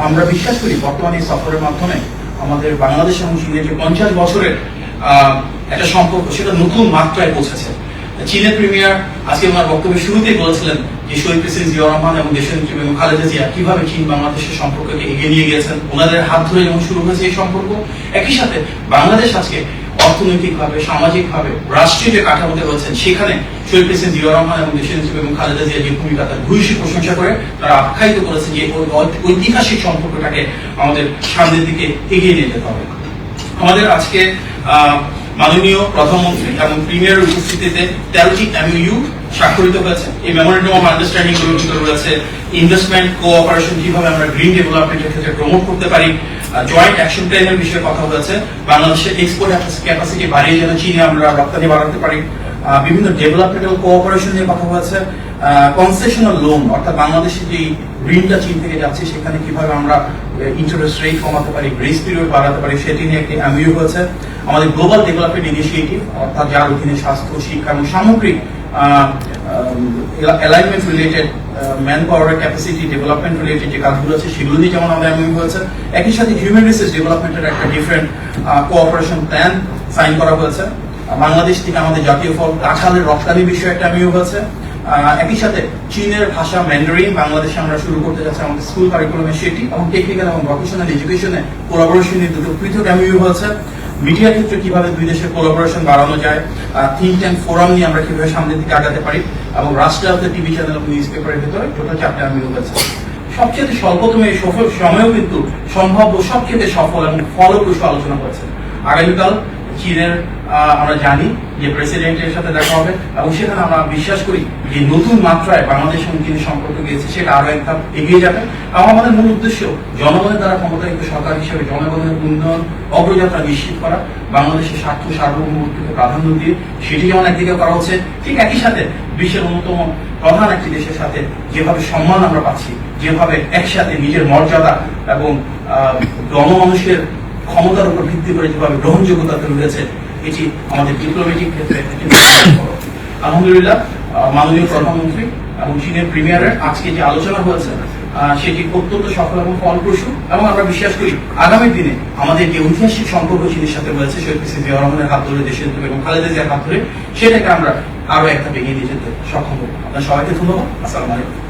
আমরা বিশ্বাস করি বর্তমানে এই সফরের মাধ্যমে আমাদের বাংলাদেশ এবং চীনের যে 50 বছরের একটা সম্পর্ক সেটা নতুন মাত্রায় পৌঁছেছে। চীনের প্রিমিয়ার আজকে ওনার বক্তব্যের শুরুতেই বলেছিলেন যে শহীদ প্রেসিডেন্ট জিয়াউর রহমান এবং দেশের নেত্রী বেগম খালেদা জিয়া কিভাবে চীন বাংলাদেশের সম্পর্ককে এগিয়ে নিয়ে গিয়েছেন, ওনাদের হাত ধরে যেমন শুরু হয়েছে এই সম্পর্ক। একই সাথে বাংলাদেশ আজকে অর্থনৈতিকভাবে, সামাজিকভাবে, রাষ্ট্রীয় যে কাঠামোতে রয়েছেন সেখানে শহীদ প্রেসিডেন্ট জিয়াউর রহমান এবং দেশের নেত্রী বেগম খালেদা জিয়া যে ভূমিকা তার ভূয়সী প্রশংসা করে তারা আখ্যায়িত করেছেন যে ঐতিহাসিক সম্পর্কটাকে আমাদের সামনের দিকে এগিয়ে নিয়ে যেতে হবে। আমাদের আজকে মাননীয় প্রধানমন্ত্রী এবং প্রিমিয়ারের উপস্থিতিতে 13টি MOU স্বাক্ষরিত হয়েছে। এই মেমোরেন্ডাম অফ আন্ডারস্ট্যান্ডিং গুলোর ভিতরে রয়েছে ইনভেস্টমেন্ট কোঅপারেশন, কিভাবে আমরা গ্রিন ডেভেলপমেন্টের ক্ষেত্রে প্রমোট করতে পারি, জয়েন্ট অ্যাকশন প্ল্যানের বিষয়ে কথা হয়েছে, বাংলাদেশের এক্সপোর্ট ক্যাপাসিটি বাড়িয়ে যেন চীনে আমরা রপ্তানি বাড়াতে পারি, বিভিন্ন ডেভেলপমেন্টাল কোঅপারেশন নিয়ে কথা হয়েছে, কনসেশনাল লোন অর্থাৎ বাংলাদেশে যে ঋণটা চীন থেকে যাচ্ছে সেখানে কিভাবে আমরা ইন্টারেস্ট রেট কমাতে পারি, গ্রেস পিরিয়ড বাড়াতে পারি, সেটি নিয়ে একটি MOU হয়েছে। আমাদের গ্লোবাল ডেভেলপমেন্ট ইনিশিয়েটিভ অর্থাৎ যার অধীনে স্বাস্থ্য, শিক্ষা এবং সামগ্রিক alignment related man power capacity development related যে কাজগুলো আছে সেগুলো নিয়ে যেমন আমাদের MOU হয়েছে। একই সাথে হিউম্যান রিসোর্স ডেভেলপমেন্টের একটা ডিফারেন্ট কোঅপারেশন প্ল্যান সাইন করা হয়েছে। বাংলাদেশ থেকে আমাদের জাতীয় ফল কাঁঠালের রপ্তানি বিষয়ে একটা MOU হয়েছে। একই সাথে চীনের ভাষা ম্যান্ডারিন বাংলাদেশে আমরা শুরু করতে যাচ্ছি আমাদের স্কুল কারিকুলামে, সেটি এবং টেকনিক্যাল এবং ভোকেশনাল এডুকেশনে কোলাবোরেশনের দুটো পৃথক MOU হয়েছে। মিডিয়ার ক্ষেত্রে কিভাবে দুই দেশের কোলাবোরেশন বাড়ানো যায়, থিঙ্ক ট্যাঙ্ক ফোরাম নিয়ে আমরা কিভাবে সামনের দিকে আগাতে পারি, এবং রাষ্ট্রায়ত্ত টিভি চ্যানেল এবং নিউজ পেপারের ভিতরে টোটাল 4টা MOU হয়েছে। সবচেয়ে স্বল্পতম এই সফল সময়েও কিন্তু সম্ভাব্য সবচেয়ে সফল এবং ফলপ্রসূ আলোচনা করেছে। আগামীকাল চীনের আমরা জানি যে প্রেসিডেন্টের সাথে দেখা হবে এবং সেখানে আমরা বিশ্বাস করি যে নতুন মাত্রায় বাংলাদেশ এবং চীনের সম্পর্ক গিয়েছে সেটা আরো এক ধাপ এগিয়ে যাবে। এবং আমাদের মূল উদ্দেশ্য জনগণের দ্বারা ক্ষমতায়িত সরকার হিসেবে জনগণের উন্নয়ন অগ্রযাত্রা নিশ্চিত করা, বাংলাদেশের স্বার্থ সার্বভৌমত্বকে প্রাধান্য দিয়ে সেটি যেমন একদিকে করা হচ্ছে, ঠিক একই সাথে বিশ্বের অন্যতম প্রধান একটি দেশের সাথে যেভাবে সম্মান আমরা পাচ্ছি, যেভাবে একসাথে নিজের মর্যাদা এবং জনমানুষের ক্ষমতার উপর ভিত্তি করে যেভাবে গ্রহণযোগ্যতা তৈরি হয়েছে, এটি আমাদের ডিপ্লোম্যাটিক ক্ষেত্রে আলহামদুলিল্লাহ মাননীয় প্রধানমন্ত্রী এবং চীনের প্রিমিয়ারের আজকে যে আলোচনা হয়েছে সেটি অত্যন্ত সফল এবং ফলপ্রসূ, এবং আমরা বিশ্বাস করি আগামী দিনে আমাদের যে ঐতিহাসিক সম্পর্ক চীনের সাথে রয়েছে শহীদ প্রেসিডেন্ট জিয়াউর রহমানের হাত ধরে, দেশের এবং খালেদা জিয়ার হাত ধরে, সেটাকে আমরা আরো একটা এগিয়ে নিয়ে যেতে সক্ষম হবো। আপনার সবাইকে ধন্যবাদ। আসসালামু আলাইকুম।